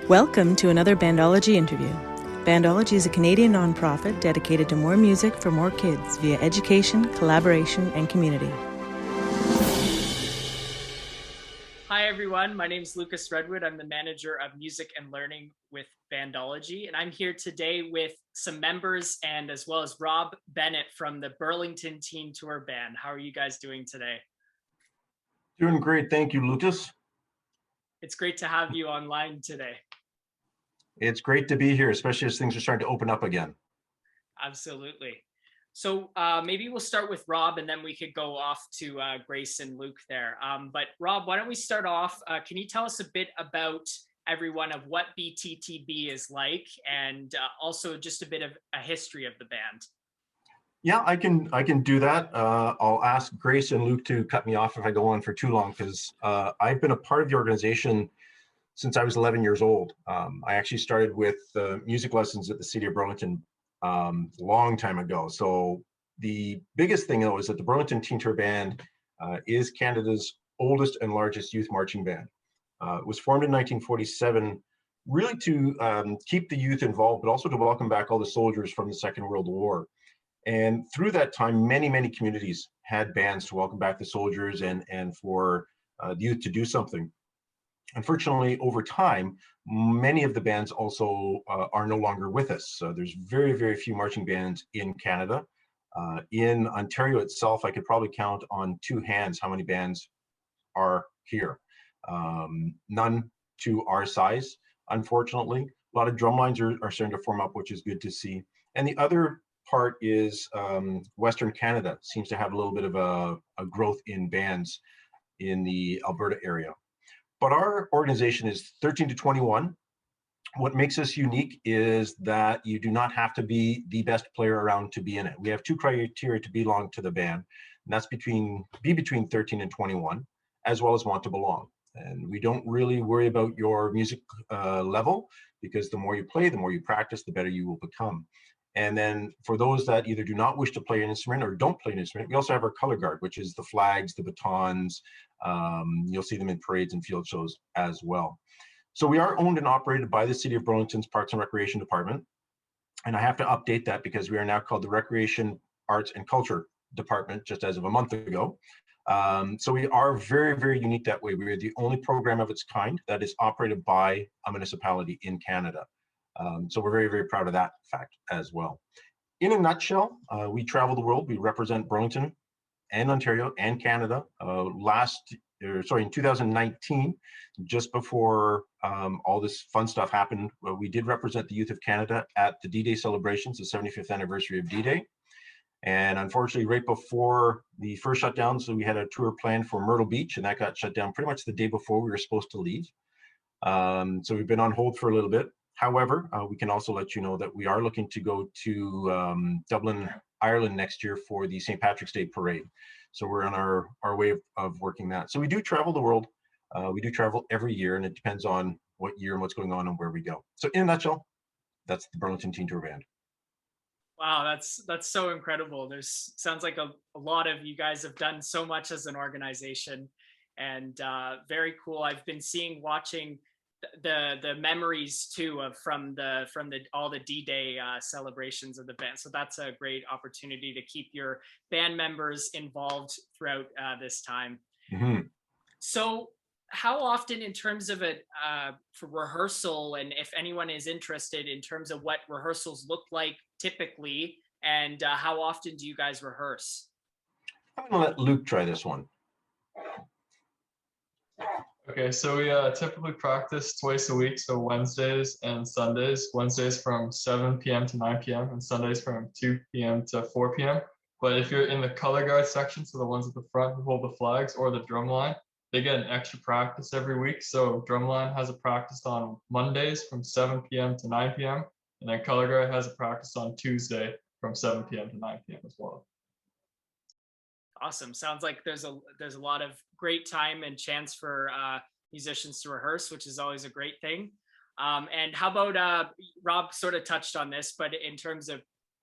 Welcome to another Bandology interview. Bandology is a Canadian nonprofit dedicated to more music for more kids via education, collaboration, and community. Hi everyone, my name is Lucas Redwood. I'm the manager of music and learning with Bandology, and I'm here today with some members and as well as Rob Bennett from the Burlington Teen Tour Band. How are you guys doing today? Doing great, thank you, Lucas. It's great to have you online today. It's great to be here, especially as things are starting to open up again. Absolutely. So maybe we'll start with Rob and then we could go off to Grace and Luke there. But Rob, why don't we start off? Can you tell us a bit about everyone of what BTTB is like and also just a bit of a history of the band? Yeah, I can do that. I'll ask Grace and Luke to cut me off if I go on for too long, because I've been a part of the organization since I was 11 years old. I actually started with music lessons at the City of Burlington long time ago. So the biggest thing, though, is that the Burlington Teen Tour Band is Canada's oldest and largest youth marching band. It was formed in 1947, really to keep the youth involved, but also to welcome back all the soldiers from the Second World War. And through that time, many communities had bands to welcome back the soldiers and for the youth to do something. Unfortunately, over time, many of the bands also are no longer with us. So there's very few marching bands in Canada. In Ontario itself, I could probably count on two hands how many bands are here. None to our size, unfortunately. A lot of drum lines are starting to form up, which is good to see. And the other part is Western Canada seems to have a little bit of a growth in bands in the Alberta area. But our organization is 13 to 21. What makes us unique is that you do not have to be the best player around to be in it. We have two criteria to belong to the band, and that's be between 13 and 21, as well as want to belong. And we don't really worry about your music level, because the more you play, the more you practice, the better you will become. And then for those that either do not wish to play an instrument or don't play an instrument, we also have our color guard, which is the flags, the batons. You'll see them in parades and field shows as well. So we are owned and operated by the City of Burlington's Parks and Recreation Department. And I have to update that because we are now called the Recreation, Arts and Culture Department just as of a month ago. So we are very unique that way. We are the only program of its kind that is operated by a municipality in Canada. So we're very proud of that fact as well. In a nutshell, we travel the world. We represent Burlington and Ontario and Canada. In 2019, just before all this fun stuff happened, we did represent the youth of Canada at the D-Day celebrations, the 75th anniversary of D-Day. And unfortunately, right before the first shutdown, so we had a tour planned for Myrtle Beach, and that got shut down pretty much the day before we were supposed to leave. So we've been on hold for a little bit. However, we can also let you know that we are looking to go to Dublin, Ireland next year for the St. Patrick's Day Parade. So we're on our way of working that. So we do travel the world. We do travel every year, and it depends on what year and what's going on and where we go. So in a nutshell, that's the Burlington Teen Tour Band. Wow, that's so incredible. Sounds like a lot of you guys have done so much as an organization, and very cool. I've been watching the memories too from all the D-Day celebrations of the band. So that's a great opportunity to keep your band members involved throughout this time. Mm-hmm. So how often, in terms of it for rehearsal, and if anyone is interested in terms of what rehearsals look like typically, and how often do you guys rehearse? I'm gonna let Luke try this one. Okay, so we typically practice twice a week, so Wednesdays and Sundays. Wednesdays from 7 p.m. to 9 p.m. and Sundays from 2 p.m. to 4 p.m. But if you're in the color guard section, so the ones at the front who hold the flags, or the drum line, they get an extra practice every week. So drumline has a practice on Mondays from 7 p.m. to 9 p.m. And then color guard has a practice on Tuesday from 7 p.m. to 9 p.m. as well. Awesome. Sounds like there's a lot of great time and chance for musicians to rehearse, which is always a great thing. And how about Rob sort of touched on this, but in terms of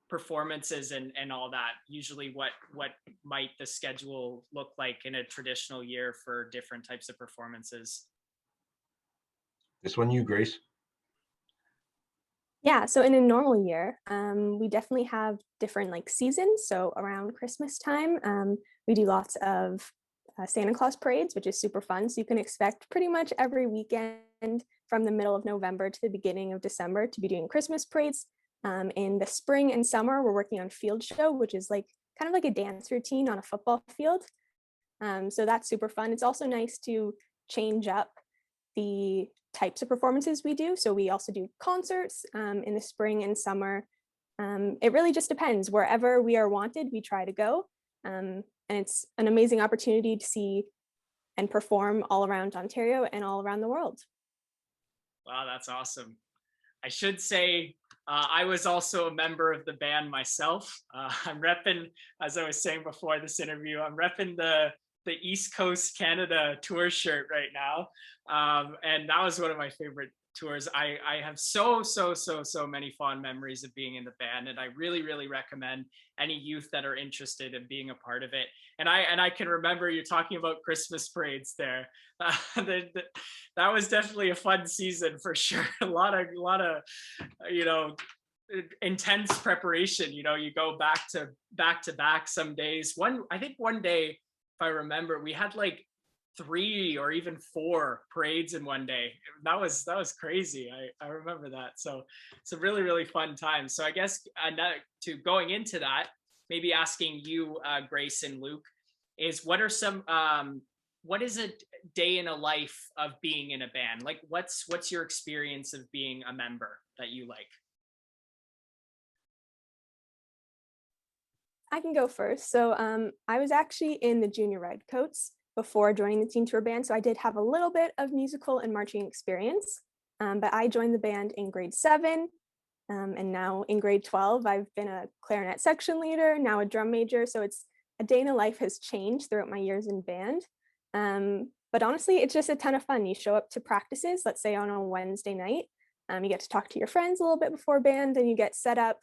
performances and all that, usually what might the schedule look like in a traditional year for different types of performances? This one, you, Grace. Yeah, so in a normal year, we definitely have different like seasons. So around Christmas time, we do lots of Santa Claus parades, which is super fun. So you can expect pretty much every weekend from the middle of November to the beginning of December to be doing Christmas parades. In the spring and summer, we're working on field show, which is like kind of like a dance routine on a football field. So that's super fun. It's also nice to change up the types of performances we do. So we also do concerts in the spring and summer. It really just depends. Wherever we are wanted, we try to go. And it's an amazing opportunity to see and perform all around Ontario and all around the world. Wow, that's awesome. I should say I was also a member of the band myself. I'm repping, as I was saying before this interview, I'm repping the East Coast Canada tour shirt right now. And that was one of my favorite tours. I have so many fond memories of being in the band, and I really recommend any youth that are interested in being a part of it. And I can remember you talking about Christmas parades there. That was definitely a fun season for sure. A lot of you know, intense preparation. You know, you go back to back some days. I think one day, if I remember, we had like 3 or even 4 parades in one day. That was crazy. I remember that. So it's a really fun time. So I guess to going into that, maybe asking you, Grace and Luke, is what is a day in a life of being in a band? Like what's your experience of being a member that you like? I can go first. So I was actually in the Junior Redcoats before joining the Teen Tour Band. So I did have a little bit of musical and marching experience, but I joined the band in grade 7. And now in grade 12, I've been a clarinet section leader, now a drum major. So it's a day in a life has changed throughout my years in band. But honestly, it's just a ton of fun. You show up to practices, let's say on a Wednesday night, you get to talk to your friends a little bit before band, and you get set up.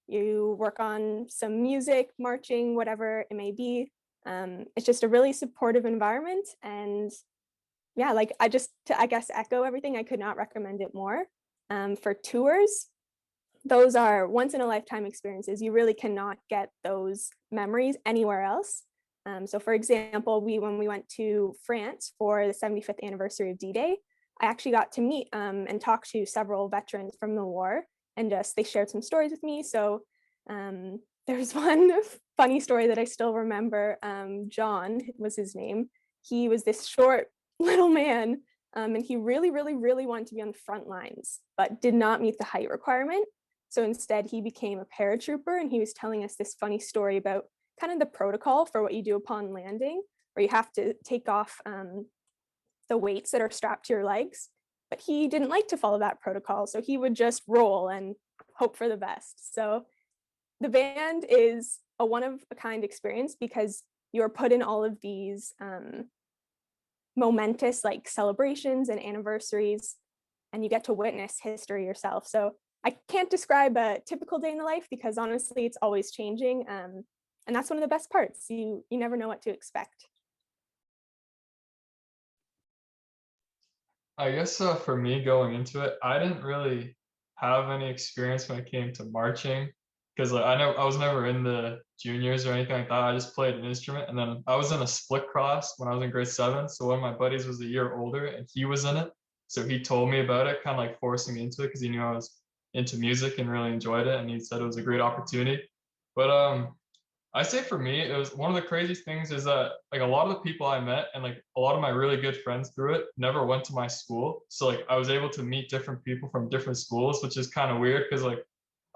You work on some music, marching, whatever it may be. It's just a really supportive environment. And yeah, like I guess echo everything. I could not recommend it more. For tours, those are once in a lifetime experiences. You really cannot get those memories anywhere else. So for example, when we went to France for the 75th anniversary of D-Day, I actually got to meet and talk to several veterans from the war, and they shared some stories with me. So there's one funny story that I still remember. John was his name. He was this short little man, and he really wanted to be on the front lines, but did not meet the height requirement. So instead, he became a paratrooper, and he was telling us this funny story about kind of the protocol for what you do upon landing, where you have to take off the weights that are strapped to your legs. But he didn't like to follow that protocol, so he would just roll and hope for the best. So the band is a one-of-a-kind experience because you're put in all of these momentous like celebrations and anniversaries, and you get to witness history yourself. So I can't describe a typical day in the life because honestly, it's always changing. And that's one of the best parts. You never know what to expect. I guess for me going into it, I didn't really have any experience when it came to marching because like, I was never in the juniors or anything like that. I just played an instrument, and then I was in a split class when I was in grade 7. So one of my buddies was a year older, and he was in it. So he told me about it, kind of like forcing me into it because he knew I was into music and really enjoyed it, and he said it was a great opportunity. But I say for me, it was one of the craziest things is that like a lot of the people I met and like a lot of my really good friends through it never went to my school. So like I was able to meet different people from different schools, which is kind of weird because like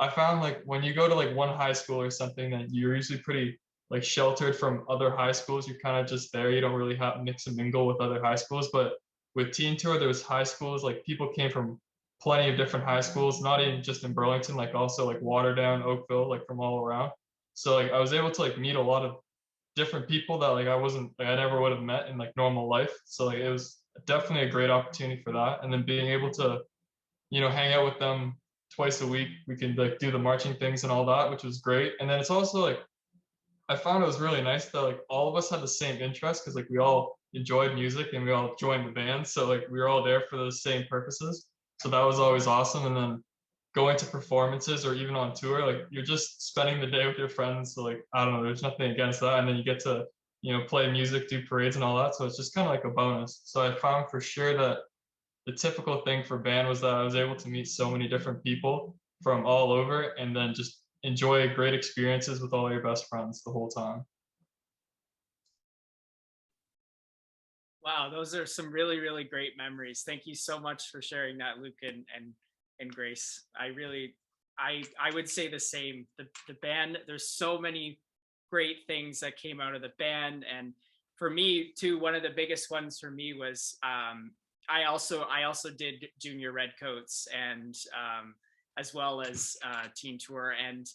I found like when you go to like one high school or something, that you're usually pretty like sheltered from other high schools. You're kind of just there. You don't really have mix and mingle with other high schools. But with Teen Tour, there was high schools, like people came from plenty of different high schools, not even just in Burlington, like also like Waterdown, Oakville, like from all around. So like I was able to like meet a lot of different people that like I never would have met in like normal life. So like it was definitely a great opportunity for that. And then being able to, hang out with them twice a week, we could like do the marching things and all that, which was great. And then it's also like I found it was really nice that like all of us had the same interest because like we all enjoyed music and we all joined the band. So like we were all there for the same purposes. So that was always awesome. And then going to performances or even on tour, like you're just spending the day with your friends. So like, I don't know, there's nothing against that. And then you get to, play music, do parades and all that. So it's just kind of like a bonus. So I found for sure that the typical thing for band was that I was able to meet so many different people from all over and then just enjoy great experiences with all your best friends the whole time. Wow, those are some really, really great memories. Thank you so much for sharing that, Luke and Grace. I would say the same. The band, there's so many great things that came out of the band. And for me too, one of the biggest ones for me was I also did junior redcoats and as well as teen tour. And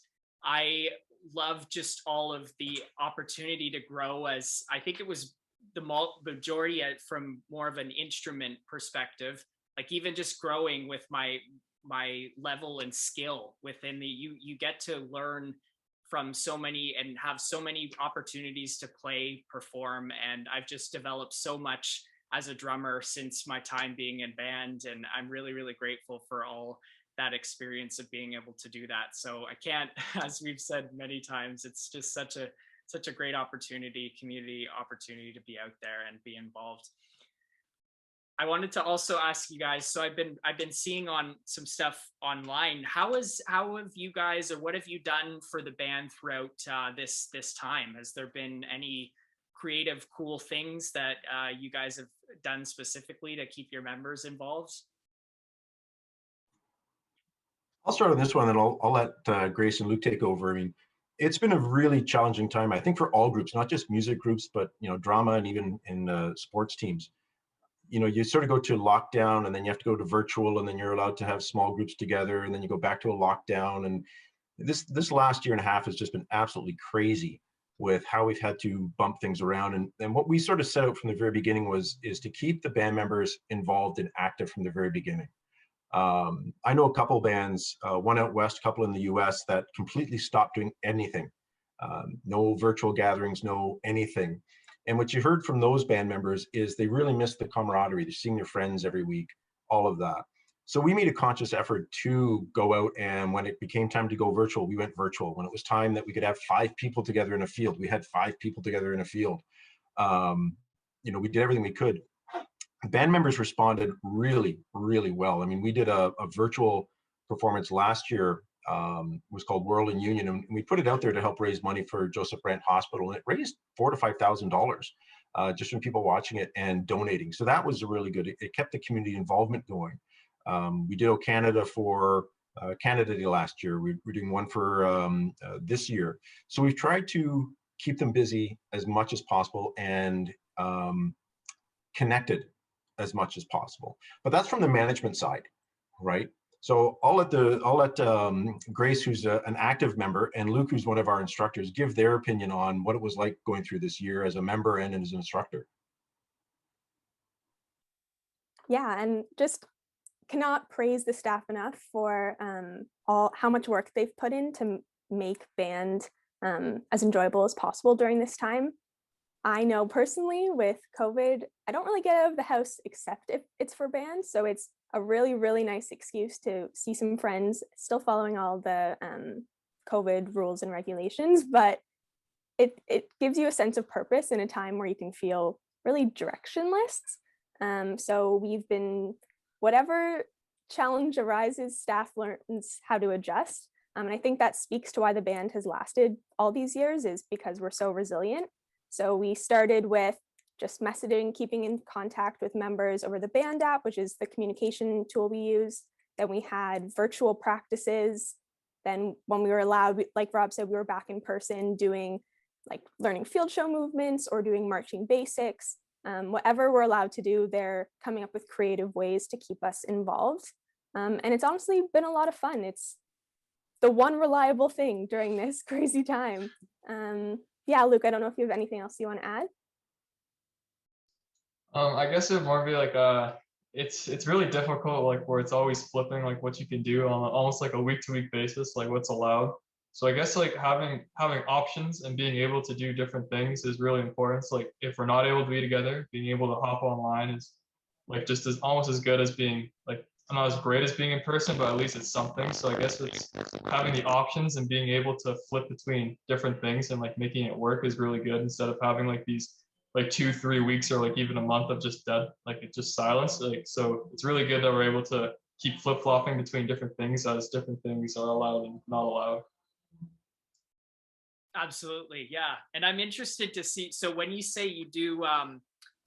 I love just all of the opportunity to grow as I think it was the majority from more of an instrument perspective, like even just growing with my level and skill within you get to learn from so many and have so many opportunities to play, perform. And I've just developed so much as a drummer since my time being in band. And I'm really, really grateful for all that experience of being able to do that. So I can't, as we've said many times, it's just such a great opportunity, community opportunity to be out there and be involved. I wanted to also ask you guys, so I've been seeing on some stuff online. How have you guys, or what have you done for the band throughout this time? Has there been any creative, cool things that you guys have done specifically to keep your members involved? I'll start on this one, and I'll let Grace and Luke take over. I mean, it's been a really challenging time, I think, for all groups, not just music groups, but drama and even in sports teams. You sort of go to lockdown, and then you have to go to virtual, and then you're allowed to have small groups together, and then you go back to a lockdown. And this last year and a half has just been absolutely crazy with how we've had to bump things around. And what we sort of set out from the very beginning is to keep the band members involved and active from the very beginning. I know a couple bands, one out west, a couple in the US, that completely stopped doing anything. No virtual gatherings, no anything. And what you heard from those band members is they really missed the camaraderie. They're seeing their friends every week, all of that. So we made a conscious effort to go out, and when it became time to go virtual, we went virtual. When it was time that we could have 5 people together in a field, we had 5 people together in a field. We did everything we could. Band members responded really, really well. I mean, we did a virtual performance last year. It was called World in Union, and we put it out there to help raise money for Joseph Brant Hospital, and it raised $4,000 to $5,000 just from people watching it and donating. So that was really good. It kept the community involvement going. We did O Canada for Canada Day last year. We're doing one for this year. So we've tried to keep them busy as much as possible and connected as much as possible. But that's from the management side, right? So I'll let Grace, who's an active member, and Luke, who's one of our instructors, give their opinion on what it was like going through this year as a member and as an instructor. Yeah, and just cannot praise the staff enough for how much work they've put in to make band as enjoyable as possible during this time. I know personally with COVID, I don't really get out of the house except if it's for band. So it's a really, really nice excuse to see some friends, still following all the COVID rules and regulations, but it gives you a sense of purpose in a time where you can feel really directionless. So we've been, whatever challenge arises, staff learns how to adjust. And I think that speaks to why the band has lasted all these years, is because we're so resilient. So we started with just messaging, keeping in contact with members over the band app, which is the communication tool we use. Then we had virtual practices. Then when we were allowed, like Rob said, we were back in person doing like learning field show movements or doing marching basics. Whatever we're allowed to do, they're coming up with creative ways to keep us involved. And it's honestly been a lot of fun. It's the one reliable thing during this crazy time. Yeah, Luke, I don't know if you have anything else you want to add. I guess it would more be like it's really difficult, like where it's always flipping like what you can do on almost like a week-to-week basis, like what's allowed. So I guess like having options and being able to do different things is really important. So like if we're not able to be together, being able to hop online is like just as almost as good as being like not as great as being in person, but at least it's something. So I guess it's having the options and being able to flip between different things and like making it work is really good, instead of having like these like 2-3 weeks or like even a month of just dead, like it's just silence. Like, so it's really good that we're able to keep flip-flopping between different things as different things are allowed and not allowed. Absolutely, yeah. And I'm interested to see, so when you say you do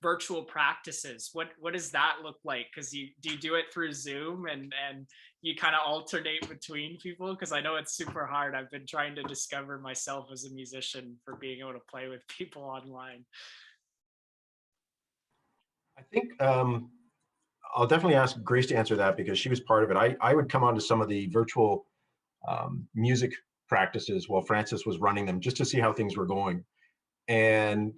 virtual practices, what does that look like? Because do you do it through Zoom and you kind of alternate between people? Because I know it's super hard. I've been trying to discover myself as a musician for being able to play with people online. I think I'll definitely ask Grace to answer that because she was part of it. I would come on to some of the virtual music practices while Francis was running them just to see how things were going. And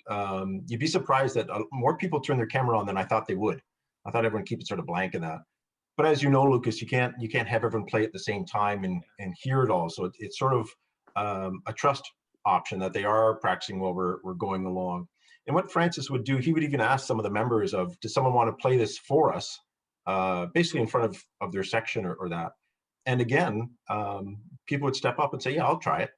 you'd be surprised that more people turn their camera on than I thought they would. I thought everyone keep it sort of blank in that. But as you know, Lucas, you can't have everyone play at the same time and hear it all. So it's sort of a trust option that they are practicing while we're going along. And what Francis would do, he would even ask some of the members of, does someone want to play this for us? Basically in front of their section or that. And again, people would step up and say, yeah, I'll try it.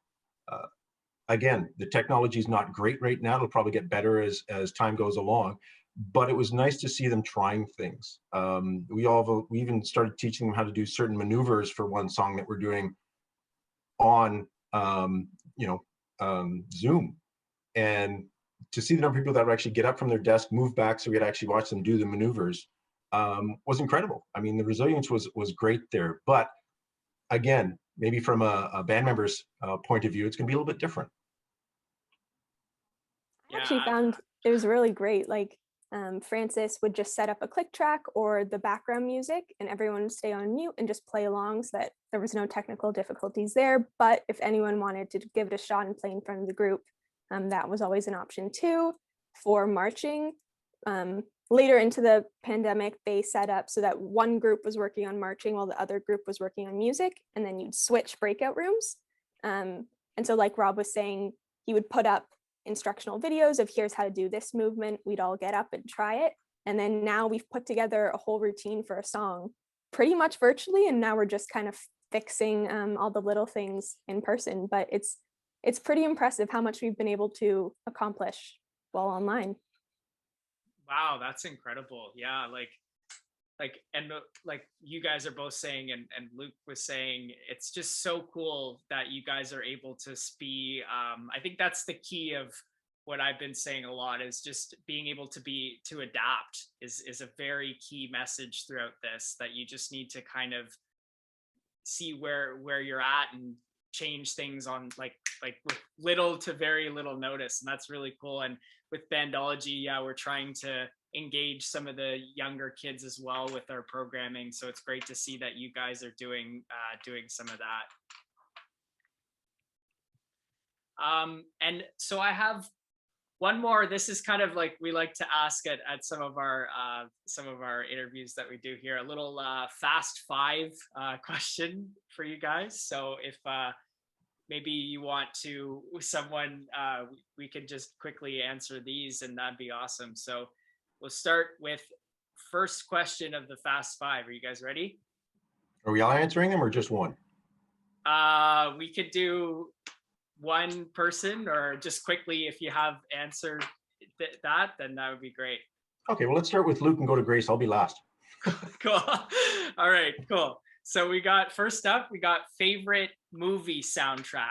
Again, the technology is not great right now. It'll probably get better as time goes along. But it was nice to see them trying things. We even started teaching them how to do certain maneuvers for one song that we're doing on Zoom. And to see the number of people that would actually get up from their desk, move back so we could actually watch them do the maneuvers was incredible. I mean, the resilience was great there. But again, maybe from a band member's point of view, it's going to be a little bit different. I actually found it was really great. Like Francis would just set up a click track or the background music and everyone would stay on mute and just play along so that there was no technical difficulties there. But if anyone wanted to give it a shot and play in front of the group, that was always an option too. For marching, later into the pandemic, they set up so that one group was working on marching while the other group was working on music, and then you'd switch breakout rooms. And so like Rob was saying, he would put up instructional videos of here's how to do this movement. We'd all get up and try it. And then now we've put together a whole routine for a song pretty much virtually. And now we're just kind of fixing all the little things in person. But it's pretty impressive how much we've been able to accomplish while online. Wow, that's incredible. Yeah, like you guys are both saying, and Luke was saying, it's just so cool that you guys are able to be, I think that's the key of what I've been saying a lot, is just being able to adapt is a very key message throughout this, that you just need to kind of see where you're at and change things on like with little to very little notice. And that's really cool. And with Bandology, yeah, we're trying to engage some of the younger kids as well with our programming. So it's great to see that you guys are doing some of that. And so I have one more. This is kind of like we like to ask at some of our interviews that we do here, a little fast five question for you guys. So if maybe you want to, someone, we can just quickly answer these and that'd be awesome. So we'll start with first question of the fast five. Are you guys ready? Are we all answering them or just one? We could do one person, or just quickly, if you have answered that, then that would be great. Okay, well, let's start with Luke and go to Grace. I'll be last. Cool. All right, cool. So we got, first up, we got favorite movie soundtrack.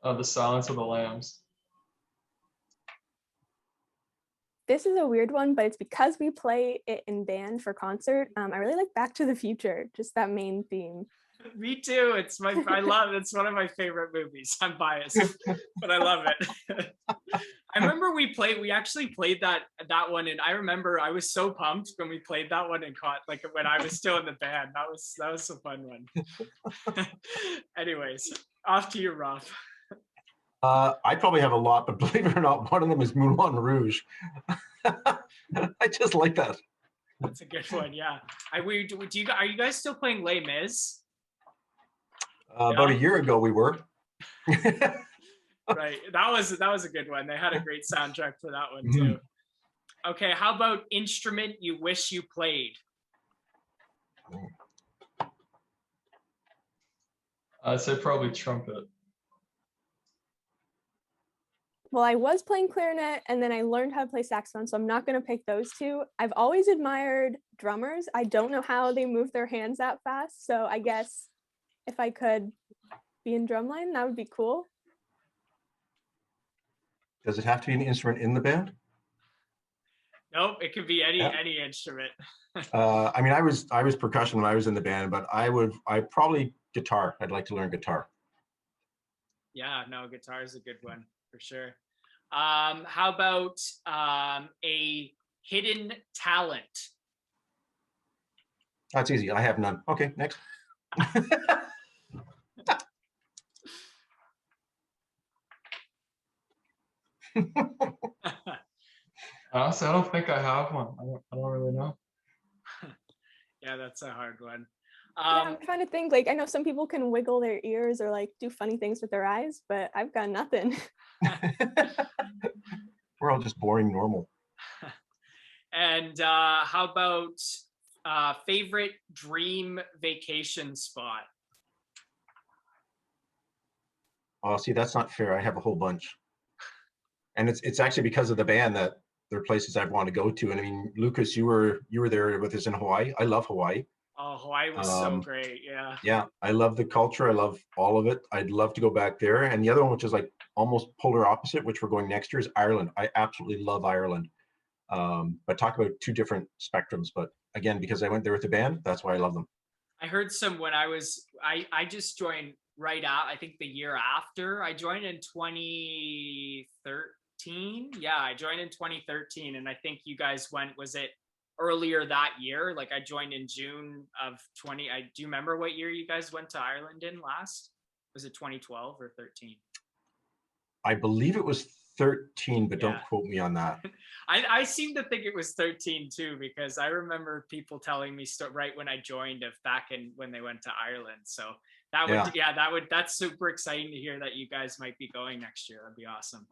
The Silence of the Lambs. This is a weird one, but it's because we play it in band for concert. I really like Back to the Future, just that main theme. Me too. It's one of my favorite movies. I'm biased, but I love it. I remember we actually played that one, and I remember I was so pumped when we played that one and like when I was still in the band. That was a fun one. Anyways, off to you, Rob. I probably have a lot, but believe it or not, one of them is Moulin Rouge. I just like that. That's a good one. Yeah. Are you guys still playing Les Mis? About a year ago, we were. Right. That was a good one. They had a great soundtrack for that one too. Okay. How about instrument you wish you played? I'd say probably trumpet. Well, I was playing clarinet and then I learned how to play saxophone, so I'm not going to pick those two. I've always admired drummers. I don't know how they move their hands that fast, so I guess if I could be in drumline, that would be cool. Does it have to be an instrument in the band? Nope, it could be any instrument. I mean, I was percussion when I was in the band, but I probably guitar. I'd like to learn guitar. Yeah, no, guitar is a good one for sure. How about a hidden talent? That's easy. I have none. Okay, next. Honestly, I don't think I have one. I don't really know. Yeah, that's a hard one. Yeah, I'm trying to think, like, I know some people can wiggle their ears or like do funny things with their eyes, but I've got nothing. We're all just boring normal. And how about favorite dream vacation spot? Oh, see, that's not fair. I have a whole bunch. And it's actually because of the band that there are places I've wanted to go to. And I mean, Lucas, you were there with us in Hawaii. I love Hawaii. Oh, Hawaii was so great. Yeah. Yeah, I love the culture. I love all of it. I'd love to go back there. And the other one, which is like almost polar opposite, which we're going next year, is Ireland. I absolutely love Ireland. But talk about two different spectrums. But again, because I went there with the band, that's why I love them. I heard some when I just joined right out. I think the year after I joined in 2013. Yeah, I joined in 2013, and I think you guys went. Was it earlier that year? Like I joined in June of 20. I do you remember what year you guys went to Ireland in last? Was it 2012 or 13? I believe it was 13, but don't quote me on that. I seem to think it was 13 too, because I remember people telling me right when I joined of back in when they went to Ireland. So that would that's super exciting to hear that you guys might be going next year. That'd be awesome.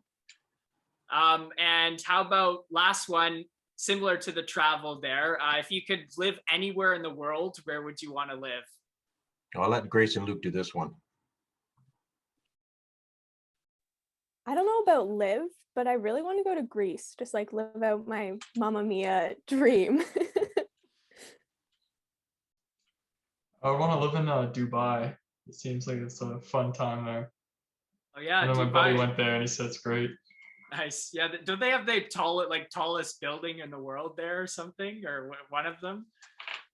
And how about last one, similar to the travel there, if you could live anywhere in the world, where would you want to live? I'll let Grace and Luke do this one. I don't know about live, but I really want to go to Greece, just like live out my Mamma Mia dream. I want to live in Dubai. It seems like it's a fun time there. Oh yeah, and then Dubai. My buddy went there and he said it's great. Nice. Yeah, don't they have the tallest building in the world there or something, or one of them?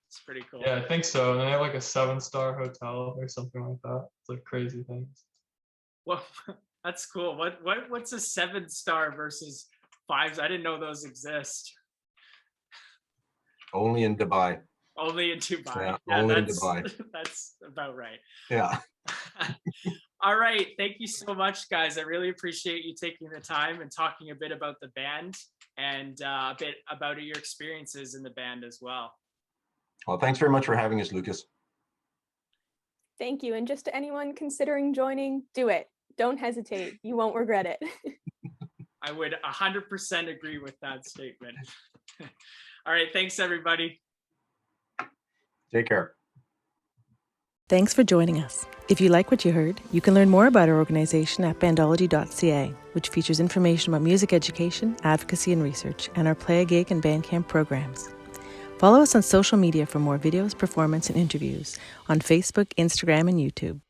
It's pretty cool. Yeah, I think so. And they have like a 7-star hotel or something like that. It's like crazy things. Well, that's cool. What's a 7-star versus 5s? I didn't know those exist. Only in Dubai. Only in Dubai. Yeah, only in Dubai. That's about right. Yeah. All right. Thank you so much, guys. I really appreciate you taking the time and talking a bit about the band and a bit about your experiences in the band as well. Well, thanks very much for having us, Lucas. Thank you. And just to anyone considering joining, do it. Don't hesitate. You won't regret it. I would 100% agree with that statement. All right. Thanks, everybody. Take care. Thanks for joining us. If you like what you heard, you can learn more about our organization at bandology.ca, which features information about music education, advocacy and research, and our Play a Gig and Bandcamp programs. Follow us on social media for more videos, performance, and interviews on Facebook, Instagram, and YouTube.